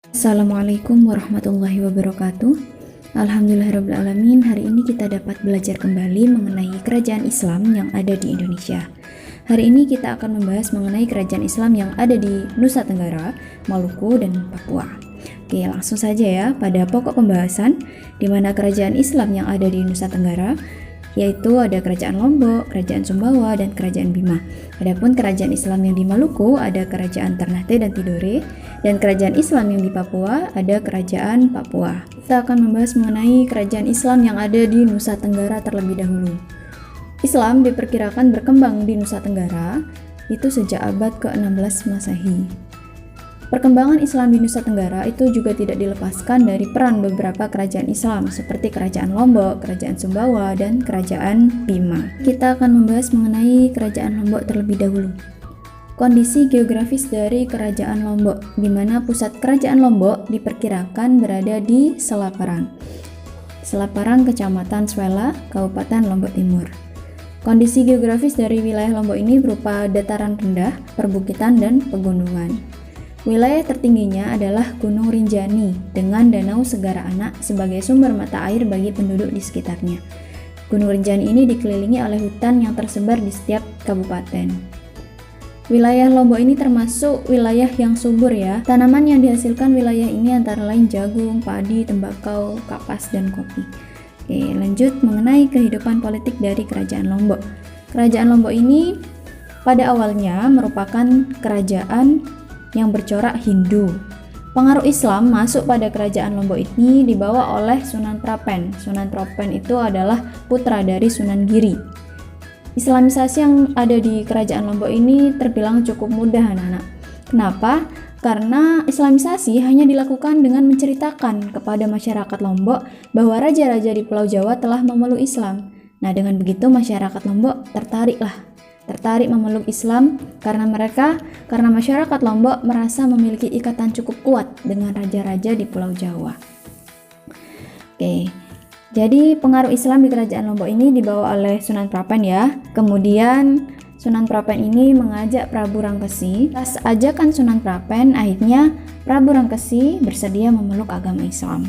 Assalamualaikum warahmatullahi wabarakatuh. Alhamdulillahirrabbilalamin. Hari ini kita dapat belajar kembali mengenai kerajaan Islam yang ada di Indonesia. Hari ini kita akan membahas mengenai kerajaan Islam yang ada di Nusa Tenggara, Maluku, dan Papua. Oke, langsung saja ya pada pokok pembahasan, di mana kerajaan Islam yang ada di Nusa Tenggara yaitu ada Kerajaan Lombok, Kerajaan Sumbawa, dan Kerajaan Bima. Adapun kerajaan Islam yang di Maluku ada Kerajaan Ternate dan Tidore, dan kerajaan Islam yang di Papua ada Kerajaan Papua. Kita akan membahas mengenai kerajaan Islam yang ada di Nusa Tenggara terlebih dahulu. Islam diperkirakan berkembang di Nusa Tenggara itu sejak abad ke-16 Masehi. Perkembangan Islam di Nusa Tenggara itu juga tidak dilepaskan dari peran beberapa kerajaan Islam seperti Kerajaan Lombok, Kerajaan Sumbawa, dan Kerajaan Bima. Kita akan membahas mengenai Kerajaan Lombok terlebih dahulu. Kondisi geografis dari Kerajaan Lombok, di mana pusat Kerajaan Lombok diperkirakan berada di Selaparang. Selaparang, Kecamatan Swela, Kabupaten Lombok Timur. Kondisi geografis dari wilayah Lombok ini berupa dataran rendah, perbukitan, dan pegunungan. Wilayah tertingginya adalah Gunung Rinjani dengan Danau Segara Anak sebagai sumber mata air bagi penduduk di sekitarnya. Gunung Rinjani ini dikelilingi oleh hutan yang tersebar di setiap kabupaten. Wilayah Lombok ini termasuk wilayah yang subur ya. Tanaman yang dihasilkan wilayah ini antara lain jagung, padi, tembakau, kapas, dan kopi. Oke, lanjut mengenai kehidupan politik dari Kerajaan Lombok. Kerajaan Lombok ini pada awalnya merupakan kerajaan yang bercorak Hindu. Pengaruh Islam masuk pada kerajaan Lombok ini dibawa oleh Sunan Prapen. Sunan Prapen itu adalah putra dari Sunan Giri. Islamisasi yang ada di kerajaan Lombok ini terbilang cukup mudah, anak-anak. Kenapa? Karena Islamisasi hanya dilakukan dengan menceritakan kepada masyarakat Lombok bahwa raja-raja di Pulau Jawa telah memeluk Islam. Nah, dengan begitu masyarakat Lombok tertarik memeluk Islam karena masyarakat Lombok merasa memiliki ikatan cukup kuat dengan raja-raja di Pulau Jawa. Oke, jadi pengaruh Islam di kerajaan Lombok ini dibawa oleh Sunan Prapen ya. Kemudian Sunan Prapen ini mengajak Prabu Rangkesi. Atas ajakan Sunan Prapen, akhirnya Prabu Rangkesi bersedia memeluk agama Islam.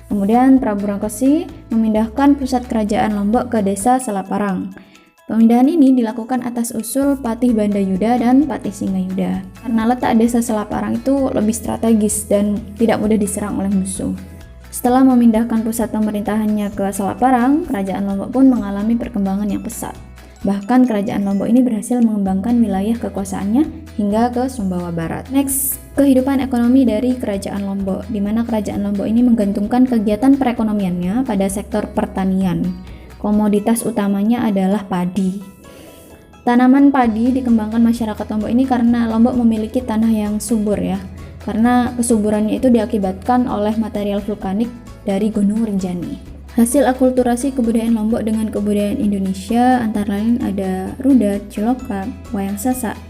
Kemudian Prabu Rangkesi memindahkan pusat kerajaan Lombok ke desa Selaparang. Pemindahan ini dilakukan atas usul Patih Bandayuda dan Patih Singgayuda. Karena letak desa Selaparang itu lebih strategis dan tidak mudah diserang oleh musuh. Setelah memindahkan pusat pemerintahannya ke Selaparang, kerajaan Lombok pun mengalami perkembangan yang pesat. Bahkan kerajaan Lombok ini berhasil mengembangkan wilayah kekuasaannya hingga ke Sumbawa Barat. Next, kehidupan ekonomi dari kerajaan Lombok, di mana kerajaan Lombok ini menggantungkan kegiatan perekonomiannya pada sektor pertanian. Komoditas utamanya adalah padi. Tanaman padi dikembangkan masyarakat Lombok ini karena Lombok memiliki tanah yang subur ya. Karena kesuburannya itu diakibatkan oleh material vulkanik dari Gunung Rinjani. Hasil akulturasi kebudayaan Lombok dengan kebudayaan Indonesia antara lain ada rudat, ciloka, wayang sasak,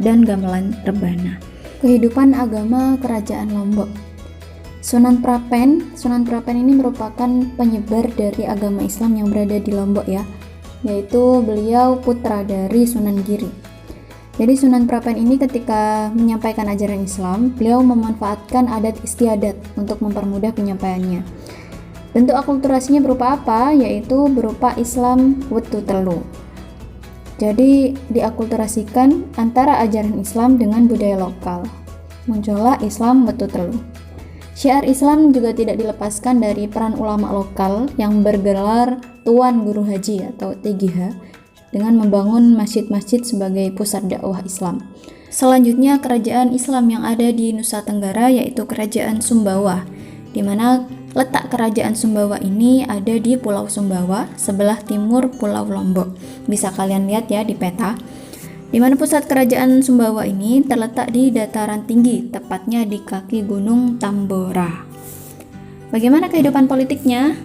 dan gamelan rebana. Kehidupan agama kerajaan Lombok. Sunan Prapen ini merupakan penyebar dari agama Islam yang berada di Lombok ya, yaitu beliau putra dari Sunan Giri. Jadi Sunan Prapen ini ketika menyampaikan ajaran Islam, beliau memanfaatkan adat istiadat untuk mempermudah penyampaiannya. Bentuk akulturasinya berupa apa? Yaitu berupa Islam Wetu Telu. Jadi diakulturasikan antara ajaran Islam dengan budaya lokal. Muncullah Islam Wetu Telu. Syiar Islam juga tidak dilepaskan dari peran ulama lokal yang bergelar Tuan Guru Haji atau TGH dengan membangun masjid-masjid sebagai pusat dakwah Islam. Selanjutnya kerajaan Islam yang ada di Nusa Tenggara yaitu Kerajaan Sumbawa, di mana letak Kerajaan Sumbawa ini ada di Pulau Sumbawa sebelah timur Pulau Lombok. Bisa kalian lihat ya di peta. Di mana pusat kerajaan Sumbawa ini terletak di dataran tinggi, tepatnya di kaki Gunung Tambora. Bagaimana kehidupan politiknya?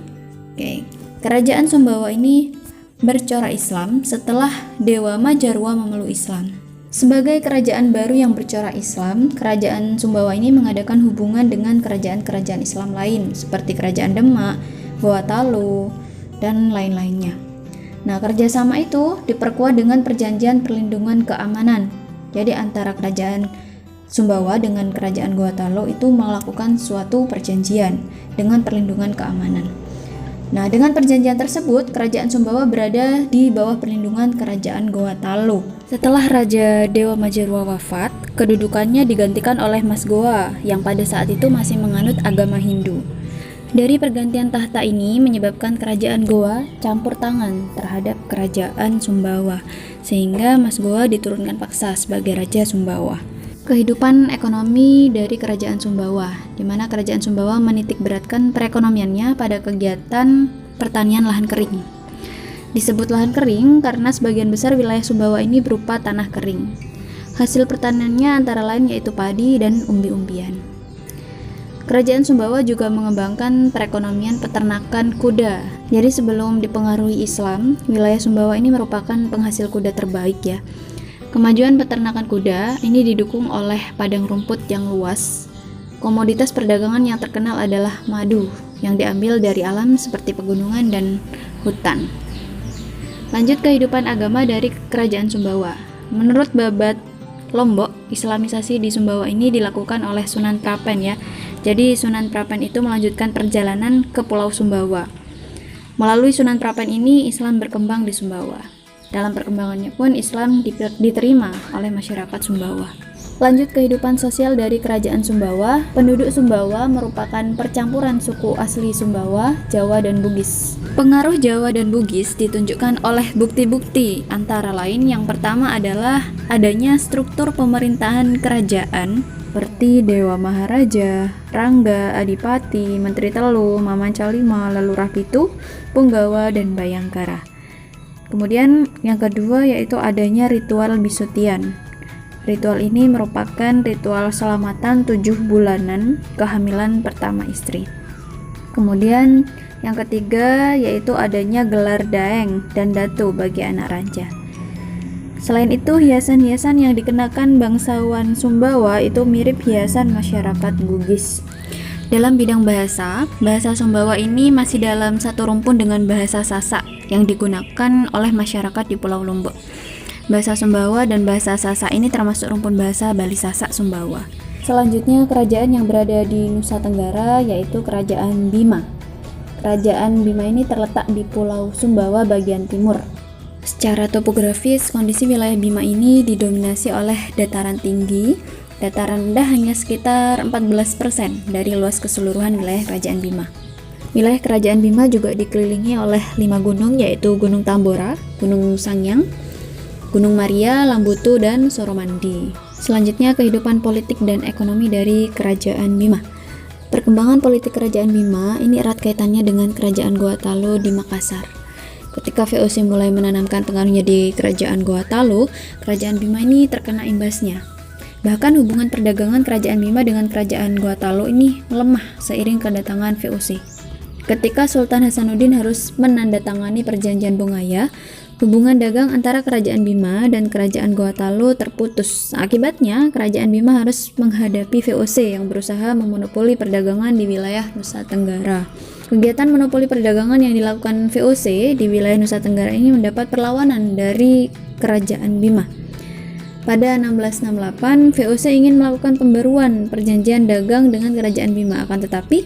Oke, kerajaan Sumbawa ini bercorak Islam setelah Dewa Majarwa memeluk Islam. Sebagai kerajaan baru yang bercorak Islam, kerajaan Sumbawa ini mengadakan hubungan dengan kerajaan-kerajaan Islam lain seperti kerajaan Demak, Gorontalo, dan lain-lainnya. Nah, kerjasama itu diperkuat dengan perjanjian perlindungan keamanan. Jadi antara kerajaan Sumbawa dengan kerajaan Gorontalo itu melakukan suatu perjanjian dengan perlindungan keamanan. Nah, dengan perjanjian tersebut, kerajaan Sumbawa berada di bawah perlindungan kerajaan Gorontalo. Setelah Raja Dewa Majarwa wafat, kedudukannya digantikan oleh Mas Goa yang pada saat itu masih menganut agama Hindu. Dari pergantian tahta ini menyebabkan kerajaan Goa campur tangan terhadap kerajaan Sumbawa, sehingga Mas Goa diturunkan paksa sebagai Raja Sumbawa. Kehidupan ekonomi dari kerajaan Sumbawa, di mana kerajaan Sumbawa menitik beratkan perekonomiannya pada kegiatan pertanian lahan kering. Disebut lahan kering karena sebagian besar wilayah Sumbawa ini berupa tanah kering. Hasil pertaniannya antara lain yaitu padi dan umbi-umbian. Kerajaan Sumbawa juga mengembangkan perekonomian peternakan kuda. Jadi sebelum dipengaruhi Islam, wilayah Sumbawa ini merupakan penghasil kuda terbaik ya. Kemajuan peternakan kuda ini didukung oleh padang rumput yang luas. Komoditas perdagangan yang terkenal adalah madu yang diambil dari alam seperti pegunungan dan hutan. Lanjut kehidupan agama dari kerajaan Sumbawa. Menurut Babat Lombok, islamisasi di Sumbawa ini dilakukan oleh Sunan Prapen ya. Jadi Sunan Prapen itu melanjutkan perjalanan ke Pulau Sumbawa. Melalui Sunan Prapen ini Islam berkembang di Sumbawa. Dalam perkembangannya pun Islam diterima oleh masyarakat Sumbawa. Lanjut kehidupan sosial dari kerajaan Sumbawa. Penduduk Sumbawa merupakan percampuran suku asli Sumbawa, Jawa, dan Bugis. Pengaruh Jawa dan Bugis ditunjukkan oleh bukti-bukti, antara lain yang pertama adalah adanya struktur pemerintahan kerajaan seperti Dewa Maharaja, Rangga, Adipati, Menteri Telu, Mamancalima, Lelurah Pitu, Punggawa, dan Bayangkara. Kemudian yang kedua yaitu adanya ritual bisutian. Ritual ini merupakan ritual selamatan 7 bulanan kehamilan pertama istri. Kemudian yang ketiga yaitu adanya gelar daeng dan datu bagi anak raja. Selain itu, hiasan-hiasan yang dikenakan bangsawan Sumbawa itu mirip hiasan masyarakat Bugis. Dalam bidang bahasa Sumbawa ini masih dalam satu rumpun dengan bahasa Sasak yang digunakan oleh masyarakat di Pulau Lombok. Bahasa Sumbawa dan bahasa Sasak ini termasuk rumpun bahasa Bali Sasak Sumbawa. Selanjutnya, kerajaan yang berada di Nusa Tenggara yaitu Kerajaan Bima. Kerajaan Bima ini terletak di Pulau Sumbawa bagian timur. Secara topografis, kondisi wilayah Bima ini didominasi oleh dataran tinggi. Dataran rendah hanya sekitar 14% dari luas keseluruhan wilayah Kerajaan Bima. Wilayah Kerajaan Bima juga dikelilingi oleh 5 gunung yaitu Gunung Tambora, Gunung Sangyang, Gunung Maria, Lambutu, dan Soromandi. Selanjutnya kehidupan politik dan ekonomi dari Kerajaan Bima. Perkembangan politik Kerajaan Bima ini erat kaitannya dengan Kerajaan Gorontalo di Makassar. Ketika VOC mulai menanamkan pengaruhnya di Kerajaan Gorontalo, Kerajaan Bima ini terkena imbasnya. Bahkan hubungan perdagangan Kerajaan Bima dengan Kerajaan Gorontalo ini melemah seiring kedatangan VOC. Ketika Sultan Hasanuddin harus menandatangani perjanjian Bongaya, hubungan dagang antara Kerajaan Bima dan Kerajaan Gorontalo terputus. Akibatnya, Kerajaan Bima harus menghadapi VOC yang berusaha memonopoli perdagangan di wilayah Nusa Tenggara. Kegiatan monopoli perdagangan yang dilakukan VOC di wilayah Nusa Tenggara ini mendapat perlawanan dari Kerajaan Bima. Pada 1668, VOC ingin melakukan pembaruan perjanjian dagang dengan Kerajaan Bima, akan tetapi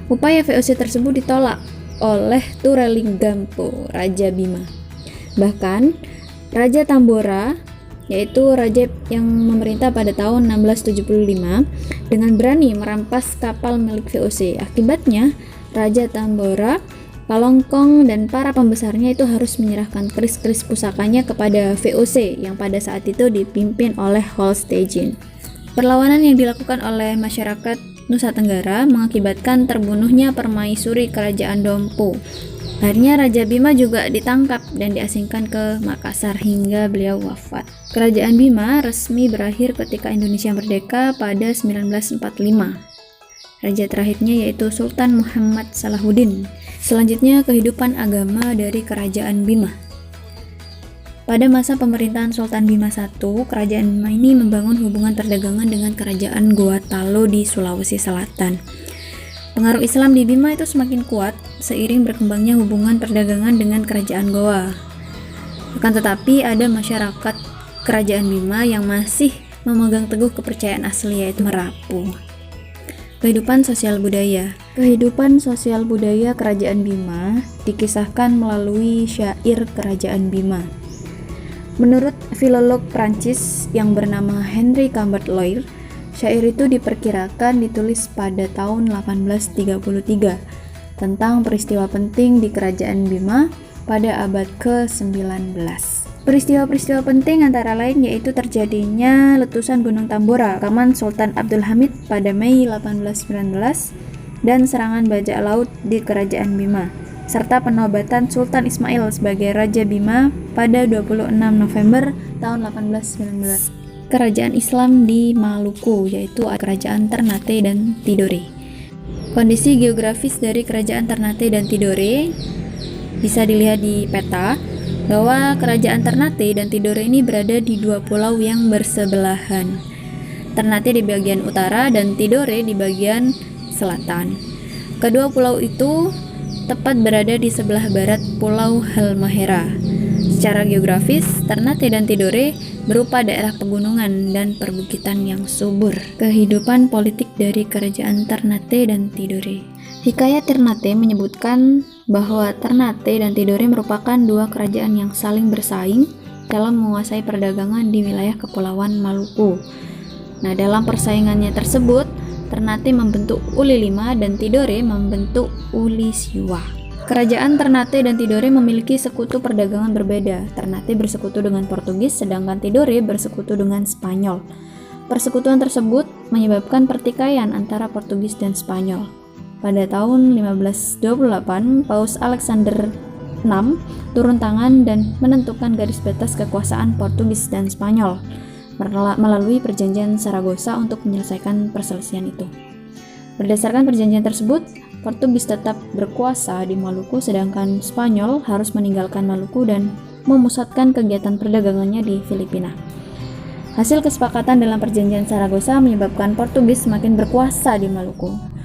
upaya VOC tersebut ditolak oleh Turelinggampo, Raja Bima. Bahkan, Raja Tambora, yaitu raja yang memerintah pada tahun 1675, dengan berani merampas kapal milik VOC. Akibatnya, Raja Tambora, Kalongkong, dan para pembesarnya itu harus menyerahkan keris-keris pusakanya kepada VOC yang pada saat itu dipimpin oleh Holstein. Perlawanan yang dilakukan oleh masyarakat Nusa Tenggara mengakibatkan terbunuhnya permaisuri Kerajaan Dompu. Akhirnya Raja Bima juga ditangkap dan diasingkan ke Makassar hingga beliau wafat. Kerajaan Bima resmi berakhir ketika Indonesia merdeka pada 1945. Raja terakhirnya yaitu Sultan Muhammad Salahuddin. Selanjutnya kehidupan agama dari Kerajaan Bima. Pada masa pemerintahan Sultan Bima I, Kerajaan Bima ini membangun hubungan perdagangan dengan Kerajaan Gorontalo di Sulawesi Selatan. Pengaruh Islam di Bima itu semakin kuat seiring berkembangnya hubungan perdagangan dengan Kerajaan Goa. Akan tetapi ada masyarakat Kerajaan Bima yang masih memegang teguh kepercayaan asli yaitu Merapu. Kehidupan sosial budaya. Kehidupan sosial budaya Kerajaan Bima dikisahkan melalui syair Kerajaan Bima. Menurut filolog Prancis yang bernama Henry Cambert Loire, syair itu diperkirakan ditulis pada tahun 1833 tentang peristiwa penting di Kerajaan Bima pada abad ke-19. Peristiwa-peristiwa penting antara lain yaitu terjadinya letusan Gunung Tambora, rekaman Sultan Abdul Hamid pada Mei 1819, dan serangan bajak laut di Kerajaan Bima, serta penobatan Sultan Ismail sebagai Raja Bima pada 26 November tahun 1819. Kerajaan Islam di Maluku yaitu Kerajaan Ternate dan Tidore. Kondisi geografis dari Kerajaan Ternate dan Tidore bisa dilihat di peta bahwa Kerajaan Ternate dan Tidore ini berada di dua pulau yang bersebelahan. Ternate di bagian utara dan Tidore di bagian selatan. Kedua pulau itu tepat berada di sebelah barat Pulau Halmahera. Secara geografis, Ternate dan Tidore berupa daerah pegunungan dan perbukitan yang subur. Kehidupan politik dari Kerajaan Ternate dan Tidore. Hikayat Ternate menyebutkan bahwa Ternate dan Tidore merupakan dua kerajaan yang saling bersaing dalam menguasai perdagangan di wilayah Kepulauan Maluku. Nah, dalam persaingannya tersebut, Ternate membentuk Uli V dan Tidore membentuk Uli Siwa. Kerajaan Ternate dan Tidore memiliki sekutu perdagangan berbeda. Ternate bersekutu dengan Portugis, sedangkan Tidore bersekutu dengan Spanyol. Persekutuan tersebut menyebabkan pertikaian antara Portugis dan Spanyol. Pada tahun 1528, Paus Alexander VI turun tangan dan menentukan garis batas kekuasaan Portugis dan Spanyol melalui perjanjian Saragossa untuk menyelesaikan perselisihan itu. Berdasarkan perjanjian tersebut, Portugis tetap berkuasa di Maluku sedangkan Spanyol harus meninggalkan Maluku dan memusatkan kegiatan perdagangannya di Filipina. Hasil kesepakatan dalam perjanjian Saragossa menyebabkan Portugis semakin berkuasa di Maluku.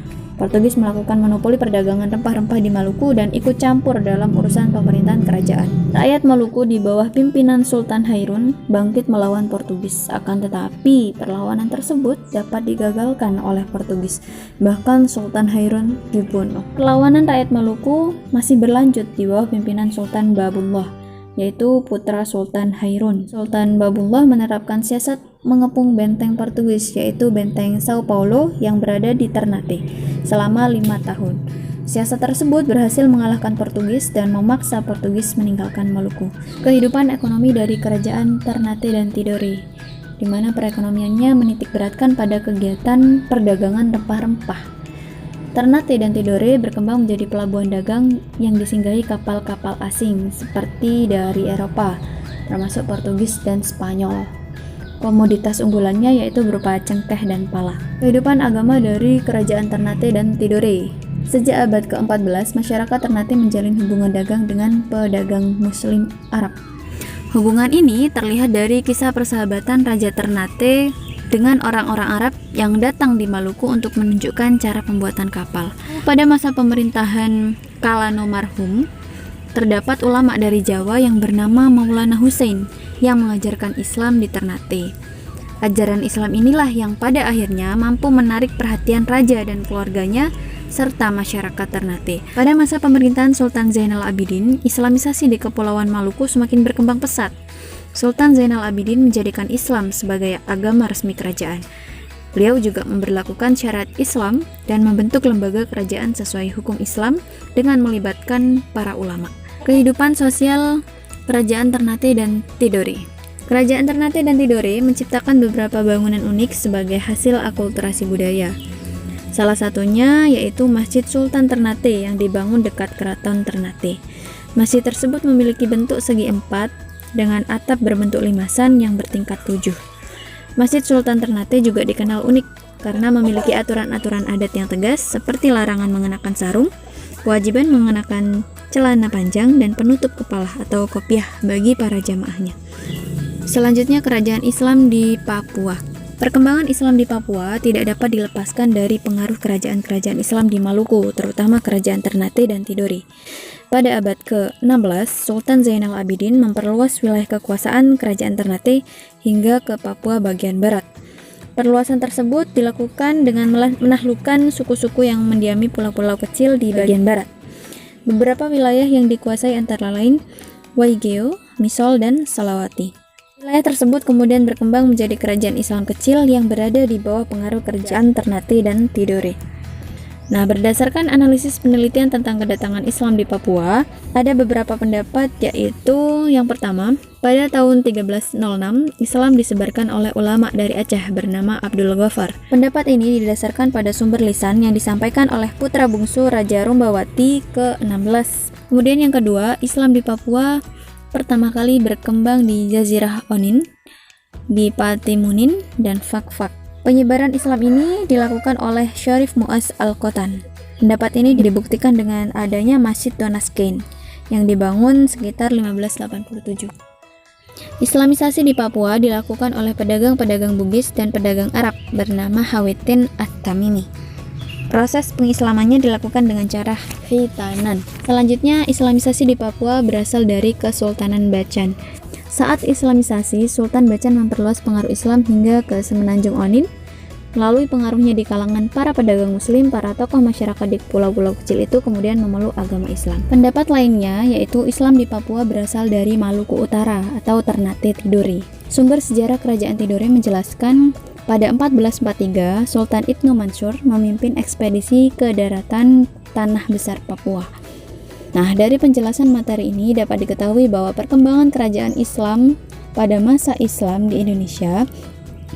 Portugis melakukan monopoli perdagangan rempah-rempah di Maluku dan ikut campur dalam urusan pemerintahan kerajaan. Rakyat Maluku di bawah pimpinan Sultan Hairun bangkit melawan Portugis. Akan tetapi, perlawanan tersebut dapat digagalkan oleh Portugis. Bahkan Sultan Hairun dibunuh. Perlawanan rakyat Maluku masih berlanjut di bawah pimpinan Sultan Babullah, yaitu putra Sultan Hairun. Sultan Babullah menerapkan siasat mengepung benteng Portugis, yaitu benteng Sao Paulo yang berada di Ternate, selama 5 tahun. Siasat tersebut berhasil mengalahkan Portugis dan memaksa Portugis meninggalkan Maluku. Kehidupan ekonomi dari Kerajaan Ternate dan Tidore, di mana perekonomiannya menitik beratkan pada kegiatan perdagangan rempah-rempah. Ternate dan Tidore berkembang menjadi pelabuhan dagang yang disinggahi kapal-kapal asing seperti dari Eropa, termasuk Portugis dan Spanyol. Komoditas unggulannya yaitu berupa cengkeh dan pala. Kehidupan agama dari Kerajaan Ternate dan Tidore. Sejak abad ke-14, masyarakat Ternate menjalin hubungan dagang dengan pedagang Muslim Arab. Hubungan ini terlihat dari kisah persahabatan Raja Ternate dengan orang-orang Arab yang datang di Maluku untuk menunjukkan cara pembuatan kapal. Pada masa pemerintahan Kalano Marhum, terdapat ulama dari Jawa yang bernama Maulana Hussein yang mengajarkan Islam di Ternate. Ajaran Islam inilah yang pada akhirnya mampu menarik perhatian raja dan keluarganya serta masyarakat Ternate. Pada masa pemerintahan Sultan Zainal Abidin, Islamisasi di Kepulauan Maluku semakin berkembang pesat. Sultan Zainal Abidin menjadikan Islam sebagai agama resmi kerajaan. Beliau juga memberlakukan syariat Islam dan membentuk lembaga kerajaan sesuai hukum Islam dengan melibatkan para ulama. Kehidupan sosial Kerajaan Ternate dan Tidore. Kerajaan Ternate dan Tidore menciptakan beberapa bangunan unik sebagai hasil akulturasi budaya. Salah satunya yaitu Masjid Sultan Ternate yang dibangun dekat Keraton Ternate. Masjid tersebut memiliki bentuk segi empat dengan atap berbentuk limasan yang bertingkat 7. Masjid Sultan Ternate juga dikenal unik karena memiliki aturan-aturan adat yang tegas seperti larangan mengenakan sarung, kewajiban mengenakan celana panjang dan penutup kepala atau kopiah bagi para jamaahnya. Selanjutnya, kerajaan Islam di Papua. Perkembangan Islam di Papua tidak dapat dilepaskan dari pengaruh kerajaan-kerajaan Islam di Maluku, terutama kerajaan Ternate dan Tidore. Pada abad ke-16, Sultan Zainal Abidin memperluas wilayah kekuasaan kerajaan Ternate hingga ke Papua bagian barat. Perluasan tersebut dilakukan dengan menaklukkan suku-suku yang mendiami pulau-pulau kecil di bagian barat. Beberapa wilayah yang dikuasai antara lain Waigeo, Misol, dan Salawati. Wilayah tersebut kemudian berkembang menjadi kerajaan Islam kecil yang berada di bawah pengaruh kerajaan Ternate dan Tidore. Nah, berdasarkan analisis penelitian tentang kedatangan Islam di Papua, ada beberapa pendapat, yaitu yang pertama, pada tahun 1306, Islam disebarkan oleh ulama dari Aceh bernama Abdul Ghaffar. Pendapat ini didasarkan pada sumber lisan yang disampaikan oleh putra bungsu Raja Rumbawati ke-16. Kemudian yang kedua, Islam di Papua pertama kali berkembang di Jazirah Onin, di Patimunin, dan Fak-Fak. Penyebaran Islam ini dilakukan oleh Syarif Mu'az Al-Qotan. Pendapat ini dibuktikan dengan adanya Masjid Donaskein yang dibangun sekitar 1587. Islamisasi di Papua dilakukan oleh pedagang-pedagang Bugis dan pedagang Arab bernama Hawitin At-Tamimi. Proses pengislamannya dilakukan dengan cara khitanan. Selanjutnya, islamisasi di Papua berasal dari Kesultanan Bacan. Saat islamisasi, Sultan Bacan memperluas pengaruh Islam hingga ke Semenanjung Onin. Melalui pengaruhnya di kalangan para pedagang muslim, para tokoh masyarakat di pulau-pulau kecil itu kemudian memeluk agama Islam. Pendapat lainnya yaitu Islam di Papua berasal dari Maluku Utara atau Ternate Tidore. Sumber sejarah kerajaan Tidore menjelaskan pada 1443, Sultan Ibnu Mansur memimpin ekspedisi ke daratan Tanah Besar Papua. Nah, dari penjelasan materi ini dapat diketahui bahwa perkembangan kerajaan Islam pada masa Islam di Indonesia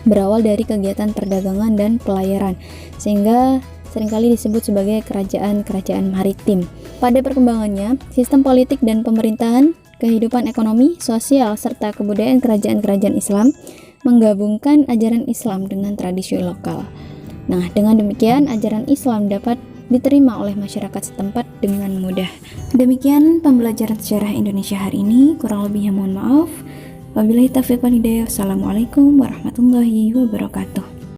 berawal dari kegiatan perdagangan dan pelayaran, sehingga seringkali disebut sebagai kerajaan-kerajaan maritim. Pada perkembangannya, sistem politik dan pemerintahan, kehidupan ekonomi, sosial, serta kebudayaan kerajaan-kerajaan Islam menggabungkan ajaran Islam dengan tradisi lokal. Nah, dengan demikian ajaran Islam dapat diterima oleh masyarakat setempat dengan mudah. Demikian pembelajaran sejarah Indonesia hari ini, kurang lebihnya mohon maaf. Wabillahi taufiq wal hidayah. Wassalamualaikum warahmatullahi wabarakatuh.